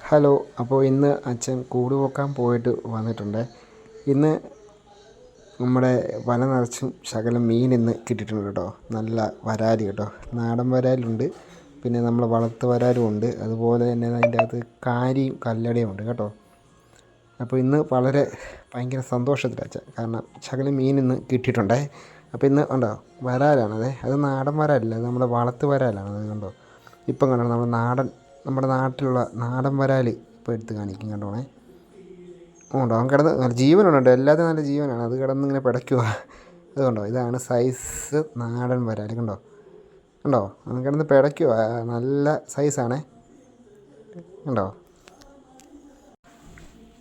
Hello. അപ്പോൾ ഇന്ന് അച്ഛൻ കൂട് പൊക്കാൻ പോയിട്ട് വന്നിട്ടുണ്ട്. ഇന്ന് നമ്മുടെ വല നിറച്ചും ശകലം മീൻ ഇന്ന് കിട്ടിയിട്ടുണ്ട് കേട്ടോ. നല്ല വരാൽ കേട്ടോ, നാടൻ വരാലുണ്ട്, പിന്നെ നമ്മൾ വളർത്ത് വരാലും ഉണ്ട്, അതുപോലെ തന്നെ അതിൻ്റെ അകത്ത് കാരിയും കല്ലടയും ഉണ്ട് കേട്ടോ. അപ്പോൾ ഇന്ന് വളരെ ഭയങ്കര സന്തോഷത്തിലാണ് അച്ഛൻ, കാരണം ശകലം മീൻ ഇന്ന് കിട്ടിയിട്ടുണ്ടേ. അപ്പോൾ ഇന്ന് ഉണ്ടോ വരാലാണത്, അത് നാടൻ വരാലല്ല, അത് നമ്മുടെ വളർത്ത് വരാലാണ്. അത് കണ്ടോ, ഇപ്പം കണ്ടോ നമ്മുടെ നാട്ടിലുള്ള നാടൻ വരാൽ ഇപ്പോൾ എടുത്ത് കാണിക്കും കണ്ടോണേ. ഉണ്ടോ, അവൻ കിടന്ന് നല്ല ജീവനുണ്ട്, എല്ലാത്തിനും നല്ല ജീവനാണ്. അത് കിടന്നിങ്ങനെ പിടയ്ക്കുക. അത് കണ്ടോ, ഇതാണ് സൈസ് നാടൻ വരാൽ. കണ്ടോ കണ്ടോ, അവൻ കിടന്ന് പിടയ്ക്കുക, നല്ല സൈസാണേ. കണ്ടോ,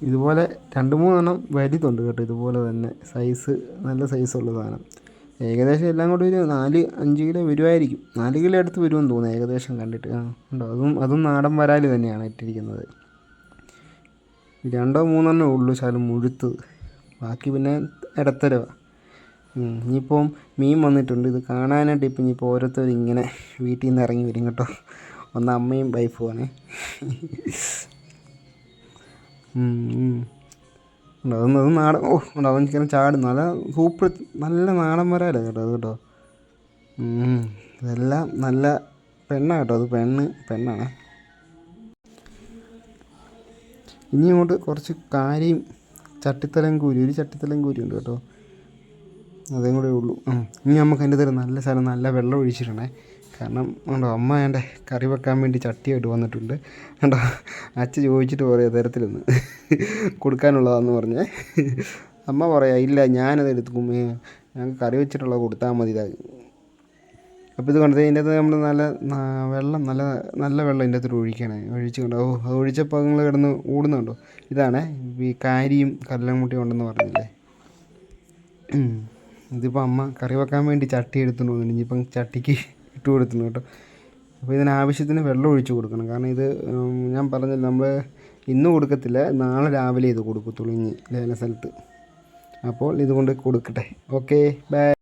ഇതുപോലെ 2-3 വലുതുണ്ട് കേട്ടോ, ഇതുപോലെ തന്നെ സൈസ്, നല്ല സൈസുള്ള സാധനം. ഏകദേശം എല്ലാം കൂടി ഒരു 4-5 കിലോ വരുമായിരിക്കും. 4 കിലോ അടുത്ത് വരുമെന്ന് തോന്നുന്നു ഏകദേശം കണ്ടിട്ട്. ഉണ്ടോ, അതും നാടൻ വരാൽ തന്നെയാണ് ഇട്ടിരിക്കുന്നത്. 2-3 ഉള്ളൂ ശകലം മുഴുത്തത്, ബാക്കി പിന്നെ ഇടത്തരവ. ഇനിയിപ്പം മീൻ വന്നിട്ടുണ്ട്, ഇത് കാണാനായിട്ട് ഇപ്പം ഇനിയിപ്പോൾ ഓരോരുത്തർ ഇങ്ങനെ വീട്ടിൽ നിന്ന് ഇറങ്ങി വരും കേട്ടോ. ഒന്ന് അമ്മയും വൈഫുമാണേ. അത് നാടൻ, ഉണ്ടോ അവൻ ഇങ്ങനെ ചാടും, നല്ല സൂപ്പർ, നല്ല നാടൻ വരാല കേട്ടോ അത് കേട്ടോ. ഇതെല്ലാം നല്ല പെണ്ണാണ് കേട്ടോ, അത് പെണ്ണാണ്. ഇനി അങ്ങോട്ട് കുറച്ച് കാരിയും ചട്ടിത്തലയും കൂരി, ഒരു ചട്ടിത്തലയും കൂരി ഉണ്ട് കേട്ടോ, അതേ കൂടെ ഉള്ളൂ. ഇനി നമുക്ക് അതിൻ്റെ തരം നല്ല സ്ഥലം നല്ല വെള്ളം ഒഴിച്ചിട്ടുണ്ടേ. കാരണം ഉണ്ടോ, അമ്മ എൻ്റെ കറി വെക്കാൻ വേണ്ടി ചട്ടിയായിട്ട് വന്നിട്ടുണ്ട് കണ്ടോ. അച്ഛൻ ചോദിച്ചിട്ട് പറയാം തരത്തിലൊന്ന് കൊടുക്കാനുള്ളതാന്ന് പറഞ്ഞേ. അമ്മ പറയാം ഇല്ല ഞാനത് എടുക്കും, ഞങ്ങൾക്ക് കറി വെച്ചിട്ടുള്ളത് കൊടുത്താൽ മതി. അപ്പോൾ ഇത് കണ്ടത് ഇതിൻ്റെ അകത്ത് നമ്മൾ നല്ല വെള്ളം, നല്ല വെള്ളം ഇതിൻ്റെ അകത്തോട്ട് ഒഴിച്ച് കണ്ടോ. അത് ഒഴിച്ചപ്പോൾ നിങ്ങൾ കിടന്ന് ഓടുന്നുണ്ടോ. ഇതാണ് ഈ കാരിയും കല്ലമുട്ടിയും ഉണ്ടെന്ന് പറഞ്ഞില്ലേ. ഇതിപ്പോൾ അമ്മ കറി വെക്കാൻ വേണ്ടി ചട്ടി എടുത്തുകൊണ്ട് പോകുന്നുണ്ട്, ഇനിയിപ്പം ചട്ടിക്ക് ഇട്ട് കൊടുത്തുന്നു കേട്ടോ. അപ്പോൾ ഇതിനാവശ്യത്തിന് വെള്ളം ഒഴിച്ച് കൊടുക്കണം, കാരണം ഇത് ഞാൻ പറഞ്ഞില്ല, നമ്മൾ ഇന്ന് കൊടുക്കത്തില്ല, നാളെ രാവിലെ ഇത് കൊടുക്കത്തുള്ളൂ ഇനി ലേല സ്ഥലത്ത്. അപ്പോൾ ഇതുകൊണ്ട് കൊടുക്കട്ടെ. Okay, by.